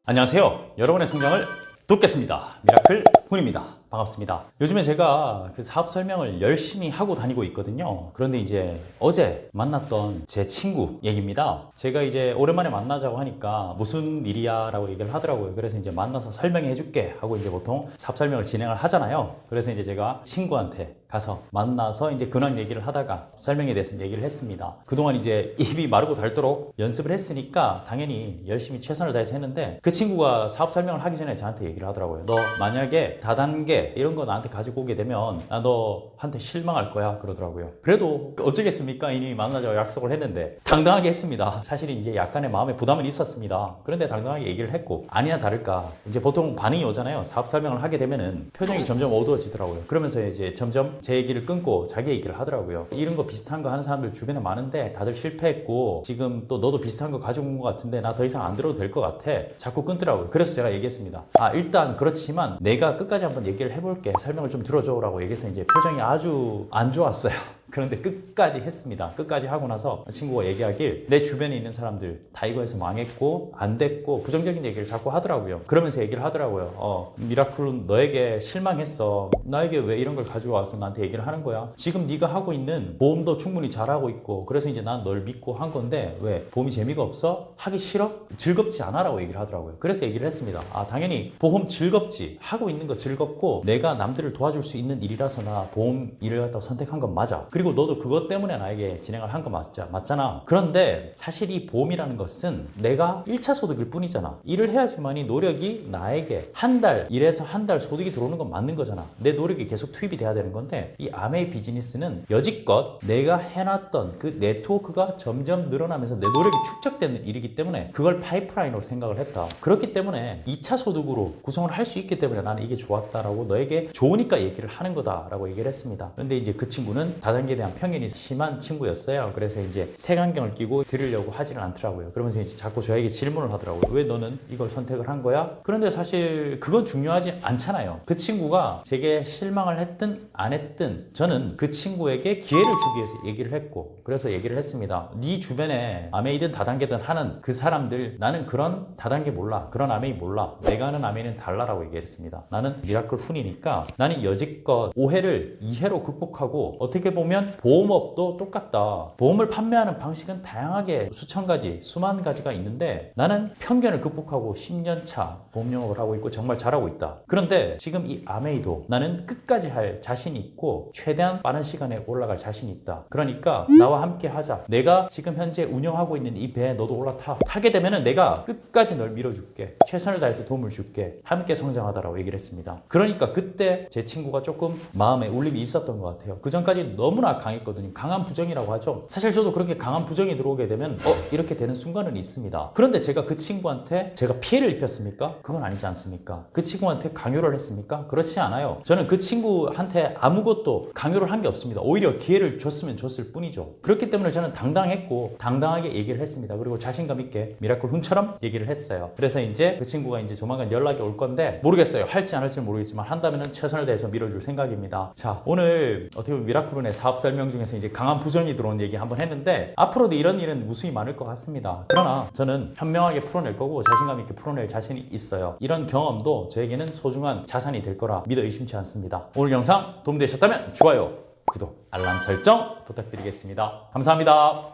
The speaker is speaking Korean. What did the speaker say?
안녕하세요. 여러분의 성장을 돕겠습니다. 미라클 훈입니다. 반갑습니다. 요즘에 제가 그 사업 설명을 열심히 하고 다니고 있거든요. 그런데 이제 어제 만났던 제 친구 얘기입니다. 제가 이제 오랜만에 만나자고 하니까 무슨 일이야 라고 얘기를 하더라고요. 그래서 이제 만나서 설명해 줄게 하고 이제 보통 사업 설명을 진행을 하잖아요. 그래서 이제 제가 친구한테 가서 만나서 이제 근황 얘기를 하다가 설명에 대해서 얘기를 했습니다. 그동안 이제 입이 마르고 닮도록 연습을 했으니까 당연히 열심히 최선을 다해서 했는데 그 친구가 사업 설명을 하기 전에 저한테 얘기를 하더라고요. 너 만약에 다단계 이런 거 나한테 가지고 오게 되면 나 너한테 실망할 거야 그러더라고요. 그래도 어쩌겠습니까? 이미 만나자고 약속을 했는데 당당하게 했습니다. 사실 이제 약간의 마음의 부담은 있었습니다. 그런데 당당하게 얘기를 했고 아니나 다를까 이제 보통 반응이 오잖아요. 사업 설명을 하게 되면은 표정이 점점 어두워지더라고요. 그러면서 이제 점점 제 얘기를 끊고 자기 얘기를 하더라고요. 이런 거 비슷한 거 하는 사람들 주변에 많은데 다들 실패했고 지금 또 너도 비슷한 거 가지고 온 것 같은데 나 더 이상 안 들어도 될 것 같아. 자꾸 끊더라고요. 그래서 제가 얘기했습니다. 일단 그렇지만 내가 끝까지 한번 얘기를 해볼게. 설명을 좀 들어줘 라고 얘기해서 이제 표정이 아주 안 좋았어요. 그런데 끝까지 했습니다. 끝까지 하고 나서 친구가 얘기하길 내 주변에 있는 사람들 다 이거에서 망했고 안 됐고 부정적인 얘기를 자꾸 하더라고요. 그러면서 얘기를 하더라고요. 미라클은 너에게 실망했어. 나에게 왜 이런 걸 가지고 와서 나한테 얘기를 하는 거야? 지금 네가 하고 있는 보험도 충분히 잘하고 있고 그래서 이제 난 널 믿고 한 건데 왜 보험이 재미가 없어? 하기 싫어? 즐겁지 않아? 라고 얘기를 하더라고요. 그래서 얘기를 했습니다. 당연히 보험 즐겁지. 하고 있는 거 즐겁고 내가 남들을 도와줄 수 있는 일이라서 나 보험 일을 갖다가 선택한 건 맞아. 그리고 너도 그것 때문에 나에게 진행을 한 거 맞잖아. 그런데 사실 이 보험이라는 것은 내가 1차 소득일 뿐이잖아. 일을 해야지만이 노력이 나에게 한 달 일해서 한 달 소득이 들어오는 건 맞는 거잖아. 내 노력이 계속 투입이 돼야 되는 건데 이 아메이 비즈니스는 여지껏 내가 해놨던 그 네트워크가 점점 늘어나면서 내 노력이 축적되는 일이기 때문에 그걸 파이프라인으로 생각을 했다. 그렇기 때문에 2차 소득으로 구성을 할 수 있기 때문에 나는 이게 좋았다라고 너에게 좋으니까 얘기를 하는 거다라고 얘기를 했습니다. 근데 이제 그 친구는 다단계에 대한 편견이 심한 친구였어요. 그래서 이제 색안경을 끼고 들으려고 하지는 않더라고요. 그러면서 이제 자꾸 저에게 질문을 하더라고요. 왜 너는 이걸 선택을 한 거야? 그런데 사실 그건 중요하지 않잖아요. 그 친구가 제게 실망을 했든 안 했든 저는 그 친구에게 기회를 주기 위해서 얘기를 했고 그래서 얘기를 했습니다. 네 주변에 아메이든 다단계든 하는 그 사람들 나는 그런 다단계 몰라. 그런 아메이 몰라. 내가 하는 아메이는 달라라고 얘기했습니다. 나는 미라클 훈이니까 나는 여지껏 오해를 이해로 극복하고 어떻게 보면 보험업도 똑같다. 보험을 판매하는 방식은 다양하게 수천 가지, 수만 가지가 있는데 나는 편견을 극복하고 10년 차 보험 영업을 하고 있고 정말 잘하고 있다. 그런데 지금 이 아메이도 나는 끝까지 할 자신이 있고 최대한 빠른 시간에 올라갈 자신이 있다. 그러니까 나와 함께 하자. 내가 지금 현재 운영하고 있는 이 배에 너도 올라타. 타게 되면은 내가 끝까지 널 밀어줄게. 최선을 다해서 도움을 줄게. 함께 성장하다라고 얘기를 했습니다. 그러니까 그때 제 친구가 조금 마음에 울림이 있었던 것 같아요. 그 전까지 너무나 강했거든요. 강한 부정이라고 하죠. 사실 저도 그렇게 강한 부정이 들어오게 되면 이렇게 되는 순간은 있습니다. 그런데 제가 그 친구한테 제가 피해를 입혔습니까? 그건 아니지 않습니까? 그 친구한테 강요를 했습니까? 그렇지 않아요. 저는 그 친구한테 아무것도 강요를 한 게 없습니다. 오히려 기회를 줬으면 줬을 뿐이죠. 그렇기 때문에 저는 당당했고 당당하게 얘기를 했습니다. 그리고 자신감 있게 미라클 훈처럼 얘기를 했어요. 그래서 이제 그 친구가 이제 조만간 연락이 올 건데 모르겠어요. 할지 안 할지는 모르겠지만 한다면은 최선을 다해서 밀어줄 생각입니다. 자, 오늘 어떻게 보면 미라클 훈의 사업 설명 중에서 이제 강한 부정이 들어온 얘기 한번 했는데 앞으로도 이런 일은 무수히 많을 것 같습니다. 그러나 저는 현명하게 풀어낼 거고 자신감 있게 풀어낼 자신이 있어요. 이런 경험도 저에게는 소중한 자산이 될 거라 믿어 의심치 않습니다. 오늘 영상 도움되셨다면 좋아요, 구독, 알람 설정 부탁드리겠습니다. 감사합니다.